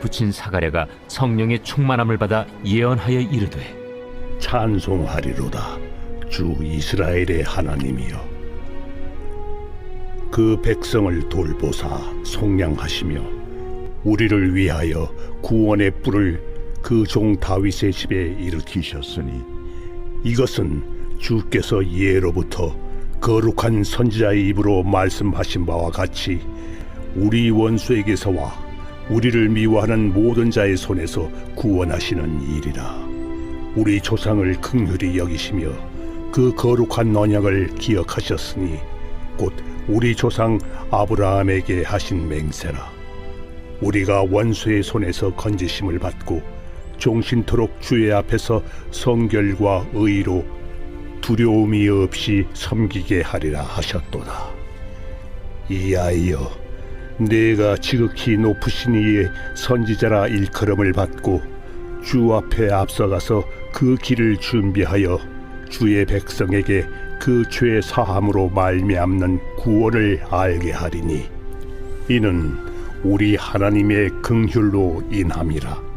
붙인 사가랴가 성령의 충만함을 받아 예언하여 이르되 찬송하리로다 주 이스라엘의 하나님이여. 그 백성을 돌보사 속량하시며 우리를 위하여 구원의 뿔을 그 종 다윗의 집에 일으키셨으니 이것은 주께서 예로부터 거룩한 선지자의 입으로 말씀하신 바와 같이 우리 원수에게서와 우리를 미워하는 모든 자의 손에서 구원하시는 일이라. 우리 조상을 긍휼히 여기시며 그 거룩한 언약을 기억하셨으니 곧 우리 조상 아브라함에게 하신 맹세라. 우리가 원수의 손에서 건지심을 받고 종신토록 주의 앞에서 성결과 의로 두려움이 없이 섬기게 하리라 하셨도다. 이하여 내가 지극히 높으신 이의 선지자라 일컬음을 받고 주 앞에 앞서가서 그 길을 준비하여 주의 백성에게 그 죄 사함으로 말미암는 구원을 알게 하리니 이는 우리 하나님의 긍휼로 인함이라.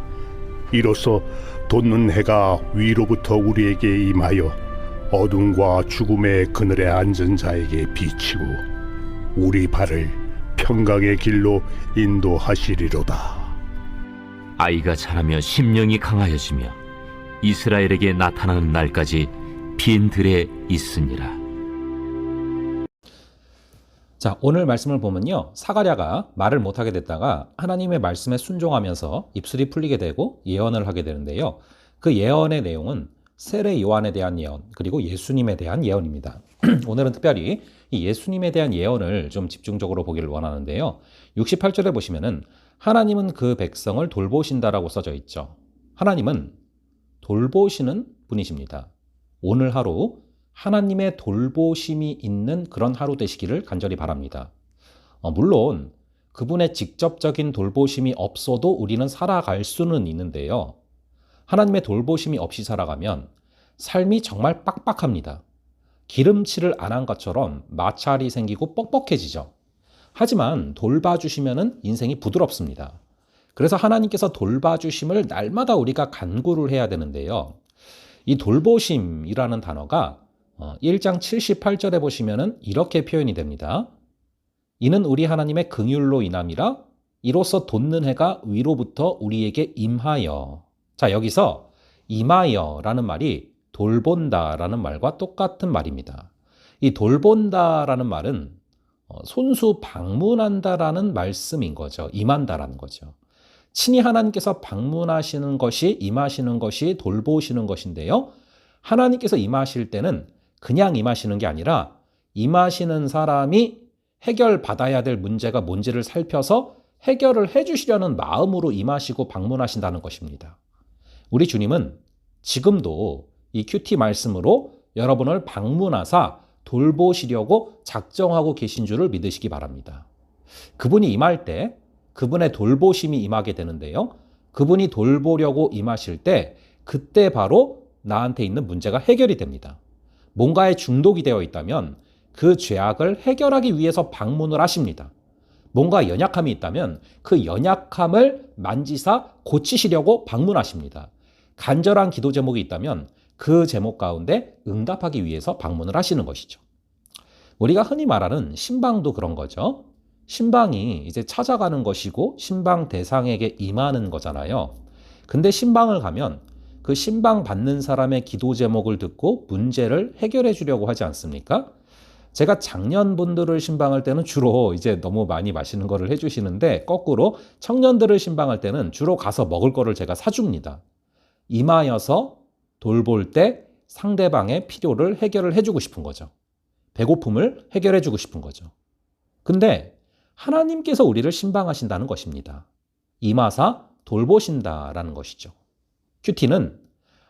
이로써 돋는 해가 위로부터 우리에게 임하여 어둠과 죽음의 그늘에 앉은 자에게 비치고 우리 발을 평강의 길로 인도하시리로다. 아이가 자라며 심령이 강하여지며 이스라엘에게 나타나는 날까지 빈 들에 있으니라. 자, 오늘 말씀을 보면요, 사가랴가 말을 못하게 됐다가 하나님의 말씀에 순종하면서 입술이 풀리게 되고 예언을 하게 되는데요, 그 예언의 내용은 세례 요한에 대한 예언, 그리고 예수님에 대한 예언입니다. 오늘은 특별히 이 예수님에 대한 예언을 좀 집중적으로 보기를 원하는데요, 68절에 보시면은 하나님은 그 백성을 돌보신다라고 써져 있죠. 하나님은 돌보시는 분이십니다. 오늘 하루 하나님의 돌보심이 있는 그런 하루 되시기를 간절히 바랍니다. 물론 그분의 직접적인 돌보심이 없어도 우리는 살아갈 수는 있는데요, 하나님의 돌보심이 없이 살아가면 삶이 정말 빡빡합니다. 기름칠을 안 한 것처럼 마찰이 생기고 뻑뻑해지죠. 하지만 돌봐주시면 인생이 부드럽습니다. 그래서 하나님께서 돌봐주심을 날마다 우리가 간구를 해야 되는데요, 이 돌보심이라는 단어가 1장 78절에 보시면 이렇게 표현이 됩니다. 이는 우리 하나님의 긍휼로 인함이라. 이로써 돋는 해가 위로부터 우리에게 임하여. 자, 여기서 임하여라는 말이 돌본다라는 말과 똑같은 말입니다. 이 돌본다라는 말은 손수 방문한다라는 말씀인 거죠. 임한다라는 거죠. 친히 하나님께서 방문하시는 것이, 임하시는 것이 돌보시는 것인데요, 하나님께서 임하실 때는 그냥 임하시는 게 아니라 임하시는 사람이 해결받아야 될 문제가 뭔지를 살펴서 해결을 해주시려는 마음으로 임하시고 방문하신다는 것입니다. 우리 주님은 지금도 이 큐티 말씀으로 여러분을 방문하사 돌보시려고 작정하고 계신 줄을 믿으시기 바랍니다. 그분이 임할 때 그분의 돌보심이 임하게 되는데요, 그분이 돌보려고 임하실 때 그때 바로 나한테 있는 문제가 해결이 됩니다. 뭔가에 중독이 되어 있다면 그 죄악을 해결하기 위해서 방문을 하십니다. 뭔가 연약함이 있다면 그 연약함을 만지사 고치시려고 방문하십니다. 간절한 기도 제목이 있다면 그 제목 가운데 응답하기 위해서 방문을 하시는 것이죠. 우리가 흔히 말하는 신방도 그런 거죠. 신방이 이제 찾아가는 것이고 신방 대상에게 임하는 거잖아요. 근데 신방을 가면 그 신방 받는 사람의 기도 제목을 듣고 문제를 해결해 주려고 하지 않습니까? 제가 장년분들을 신방할 때는 주로 이제 너무 많이 마시는 거를 해주시는데, 거꾸로 청년들을 신방할 때는 주로 가서 먹을 거를 제가 사줍니다. 임하여서 돌볼 때 상대방의 필요를 해결을 해주고 싶은 거죠. 배고픔을 해결해주고 싶은 거죠. 근데 하나님께서 우리를 신방하신다는 것입니다. 임하사 돌보신다라는 것이죠. 큐티는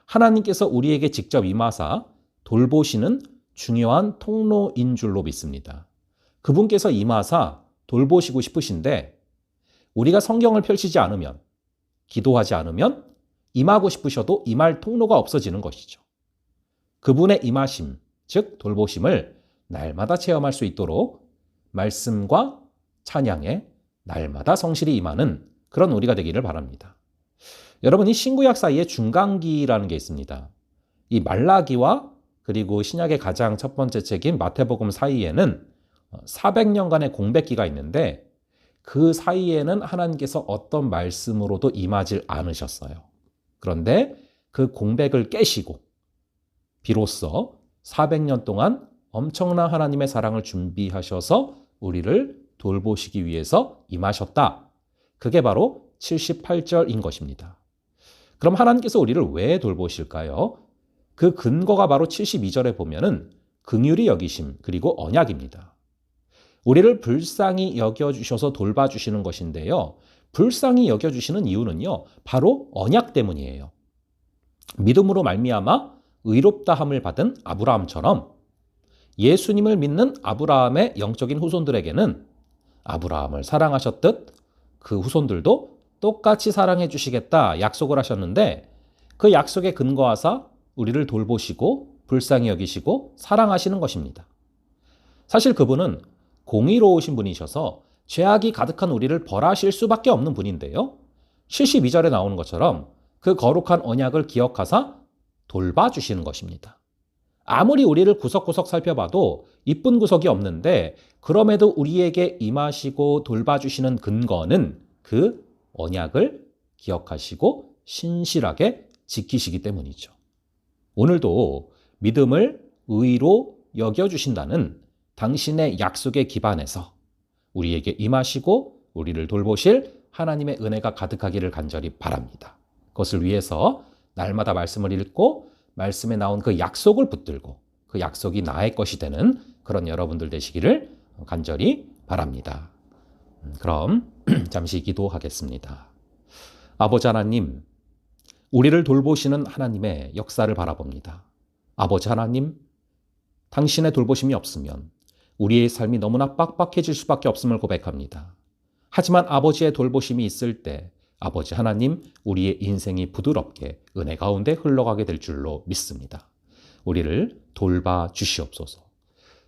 하나님께서 우리에게 직접 임하사 돌보시는 중요한 통로인 줄로 믿습니다. 그분께서 임하사 돌보시고 싶으신데 우리가 성경을 펼치지 않으면, 기도하지 않으면 임하고 싶으셔도 임할 통로가 없어지는 것이죠. 그분의 임하심, 즉 돌보심을 날마다 체험할 수 있도록 말씀과 찬양에 날마다 성실히 임하는 그런 우리가 되기를 바랍니다. 여러분, 이 신구약 사이에 중간기라는 게 있습니다. 이 말라기와 그리고 신약의 가장 첫 번째 책인 마태복음 사이에는 400년간의 공백기가 있는데 그 사이에는 하나님께서 어떤 말씀으로도 임하지 않으셨어요. 그런데 그 공백을 깨시고 비로소 400년 동안 엄청난 하나님의 사랑을 준비하셔서 우리를 돌보시기 위해서 임하셨다. 그게 바로 78절인 것입니다. 그럼 하나님께서 우리를 왜 돌보실까요? 그 근거가 바로 72절에 보면은 긍휼히 여기심 그리고 언약입니다. 우리를 불쌍히 여겨주셔서 돌봐주시는 것인데요. 불쌍히 여겨주시는 이유는요. 바로 언약 때문이에요. 믿음으로 말미암아 의롭다함을 받은 아브라함처럼 예수님을 믿는 아브라함의 영적인 후손들에게는 아브라함을 사랑하셨듯 그 후손들도 똑같이 사랑해 주시겠다 약속을 하셨는데 그 약속에 근거하사 우리를 돌보시고 불쌍히 여기시고 사랑하시는 것입니다. 사실 그분은 공의로우신 분이셔서 죄악이 가득한 우리를 벌하실 수밖에 없는 분인데요. 72절에 나오는 것처럼 그 거룩한 언약을 기억하사 돌봐주시는 것입니다. 아무리 우리를 구석구석 살펴봐도 이쁜 구석이 없는데 그럼에도 우리에게 임하시고 돌봐주시는 근거는 그 언약을 기억하시고 신실하게 지키시기 때문이죠. 오늘도 믿음을 의로 여겨주신다는 당신의 약속에 기반해서 우리에게 임하시고 우리를 돌보실 하나님의 은혜가 가득하기를 간절히 바랍니다. 그것을 위해서 날마다 말씀을 읽고 말씀에 나온 그 약속을 붙들고 그 약속이 나의 것이 되는 그런 여러분들 되시기를 간절히 바랍니다. 그럼 잠시 기도하겠습니다. 아버지 하나님, 우리를 돌보시는 하나님의 역사를 바라봅니다. 아버지 하나님, 당신의 돌보심이 없으면 우리의 삶이 너무나 빡빡해질 수밖에 없음을 고백합니다. 하지만 아버지의 돌보심이 있을 때 아버지 하나님, 우리의 인생이 부드럽게 은혜 가운데 흘러가게 될 줄로 믿습니다. 우리를 돌봐 주시옵소서.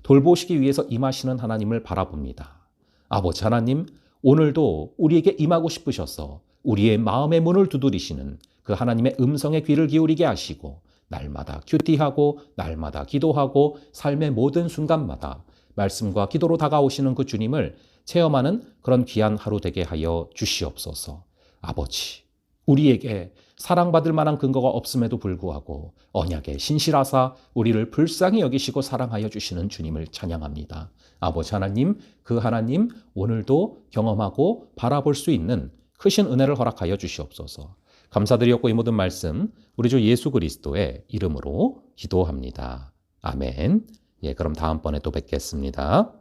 돌보시기 위해서 임하시는 하나님을 바라봅니다. 아버지 하나님, 오늘도 우리에게 임하고 싶으셔서 우리의 마음의 문을 두드리시는 그 하나님의 음성에 귀를 기울이게 하시고 날마다 큐티하고 날마다 기도하고 삶의 모든 순간마다 말씀과 기도로 다가오시는 그 주님을 체험하는 그런 귀한 하루 되게 하여 주시옵소서. 아버지, 우리에게 사랑받을 만한 근거가 없음에도 불구하고 언약에 신실하사 우리를 불쌍히 여기시고 사랑하여 주시는 주님을 찬양합니다. 아버지 하나님, 그 하나님 오늘도 경험하고 바라볼 수 있는 크신 은혜를 허락하여 주시옵소서. 감사드렸고 이 모든 말씀 우리 주 예수 그리스도의 이름으로 기도합니다. 아멘. 예, 그럼 다음번에 또 뵙겠습니다.